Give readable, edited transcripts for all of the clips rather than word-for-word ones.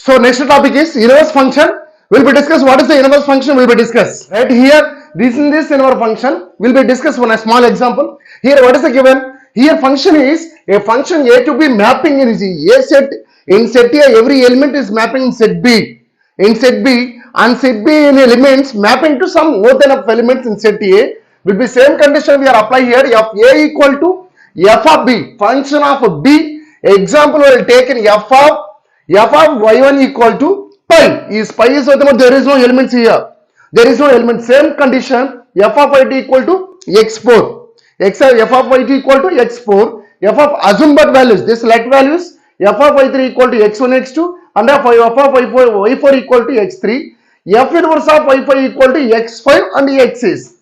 So next topic is inverse function. Will be discussed. What is the inverse function? Will be discussed. Right here, this inverse function will be discussed on a small example. Here, what is the given? Here, function is a function A to B mapping in A set. In set A, every element is mapping in set B. In set B, and set B in elements mapping to some more than of elements in set A. Will be same condition we are apply here. F A equal to f of B. Function of B. Example will take in f of y1 equal to pi. Is pi is there is no elements here. There is no element. Same condition. F of y equal to x4. F of y equal to x4. F of assume but values. This select values. F of y3 equal to x1 x2 and f of y4 equal to x3. F inverse of y5 equal to x5 and x6.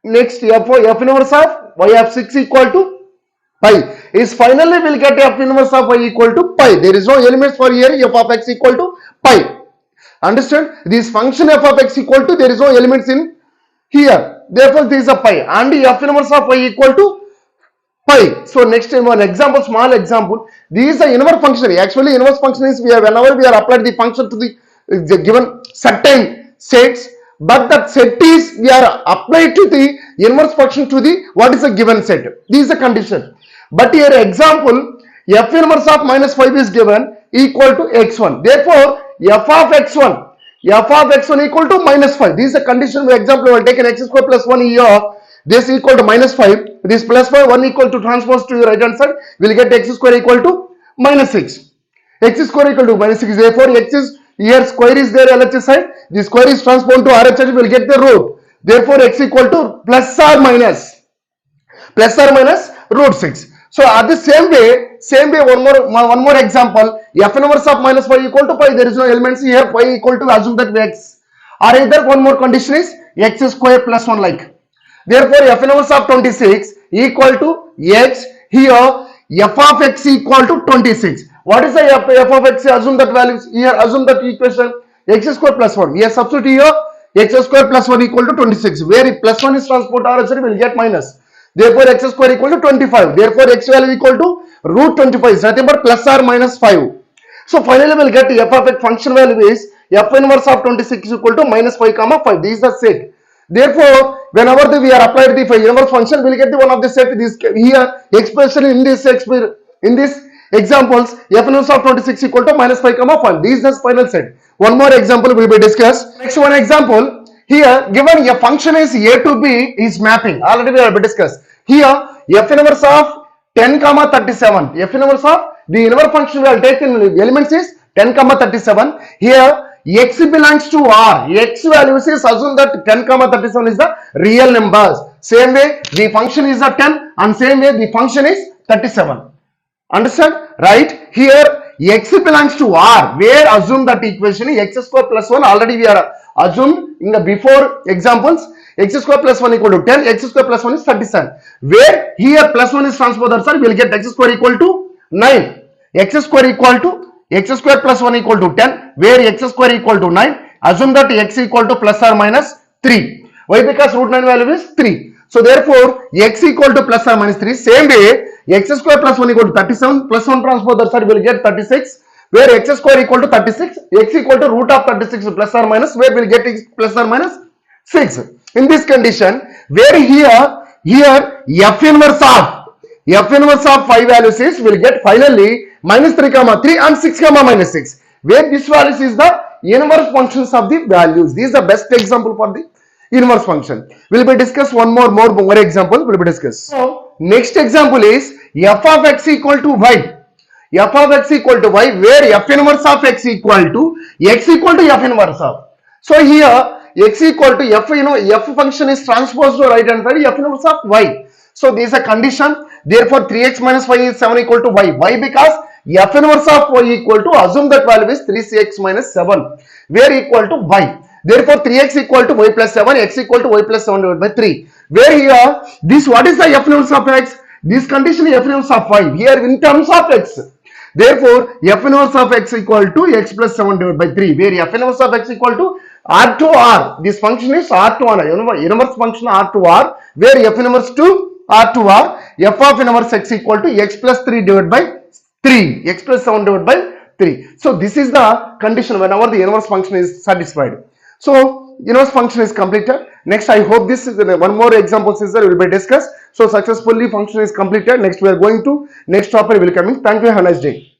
Next f inverse of y of 6 equal to pi. Is finally will get f inverse of y equal to pi. There is no elements for here. F of x equal to pi. Understand? This function f of x equal to, there is no elements in here. Therefore, this is a pi. And f inverse of y equal to pi. So next one example, small example. This is the inverse function. Actually, inverse function is whenever we are applied the function to the given certain sets, but that set is we are applied to the inverse function to the what is the given set. This is the condition. But here example, f inverse of minus 5 is given equal to x1. Therefore, f of x1 equal to minus 5. This is a condition. For example, we will take an x square plus 1 here. This equal to minus 5. This plus 5, 1 equal to transpose to the right hand side. We will get x square equal to minus 6. X square equal to minus 6. Therefore, x is here square is there LHS side. The square is transposed to RHS. We will get the root. Therefore, x equal to plus or minus root 6. So at the same way, one more example. F inverse of minus 5 equal to pi. There is no elements here. Pi equal to assume that x. Or either one more condition is x square plus 1 like. Therefore, f inverse of 26 equal to x. Here, f of x equal to 26. What is the f of x? Assume that values here. Assume that equation x square plus 1. We have substitute here x square plus 1 equal to 26. Where plus 1 is transport RHS, we will get minus. Therefore, x square equal to 25. Therefore, x value equal to root 25 is nothing but plus or minus 5. So, finally, we will get f of x function value is f inverse of 26 equal to minus 5 comma 5. This is the set. Therefore, whenever we are applied the inverse function, we will get the one of the set. This here expression in this examples, f inverse of 26 equal to minus 5 comma 5. This is the final set. One more example will be discussed. Next one example. Here, given a function is a to b is mapping. Already we have discussed. Here, f inverse of 10 comma 37. F inverse of the inverse function we have taken elements is 10 comma 37. Here, x belongs to R. X values is assume that 10 comma 37 is the real numbers. Same way, the function is a 10 and same way the function is 37. Understand? Right? Here, x belongs to R. Where assume that equation is x square plus 1. Already we are assumed in the before examples. X square plus 1 equal to 10. X square plus 1 is 37. Where here plus 1 is transposed outside, we will get x square equal to 9. X square plus 1 equal to 10. Where x square equal to 9. Assume that x equal to plus or minus 3. Why? Because root 9 value is 3. So therefore, x equal to plus or minus 3. Same way, x square plus 1 equal to 37. Plus 1 transpose outside, we will get 36. Where x square equal to 36. X equal to root of 36 plus or minus. Where we will get x plus or minus 6. In this condition, where here f inverse of 5 values is will get finally minus 3 comma 3 and 6 comma minus 6. Where this values is the inverse functions of the values. This is the best example for the inverse function. Will be discussed one more example will be discussed. So next example is f of x equal to y. F of x equal to y, where f inverse of x equal to f inverse of. So here x equal to f function is transposed to right hand side f inverse of y. So this is a condition. Therefore 3x minus y is 7 equal to y. Why? Because f inverse of y equal to assume that value is 3x minus 7 where equal to y. Therefore 3x equal to y plus 7, x equal to y plus 7 divided by 3. Where here this what is the f inverse of x? This condition f inverse of y here in terms of x. Therefore f inverse of x equal to x plus 7 divided by 3 where f inverse of x equal to R to R. This function is R to R. Inverse function R to R where f inverse to R to R. F of inverse x equal to x plus 3 divided by 3. X plus 7 divided by 3. So this is the condition whenever the inverse function is satisfied. So inverse function is completed. Next, I hope this is one more example sister will be discussed. So successfully function is completed. Next we are going to next topic will coming. Thank you. Have a nice day.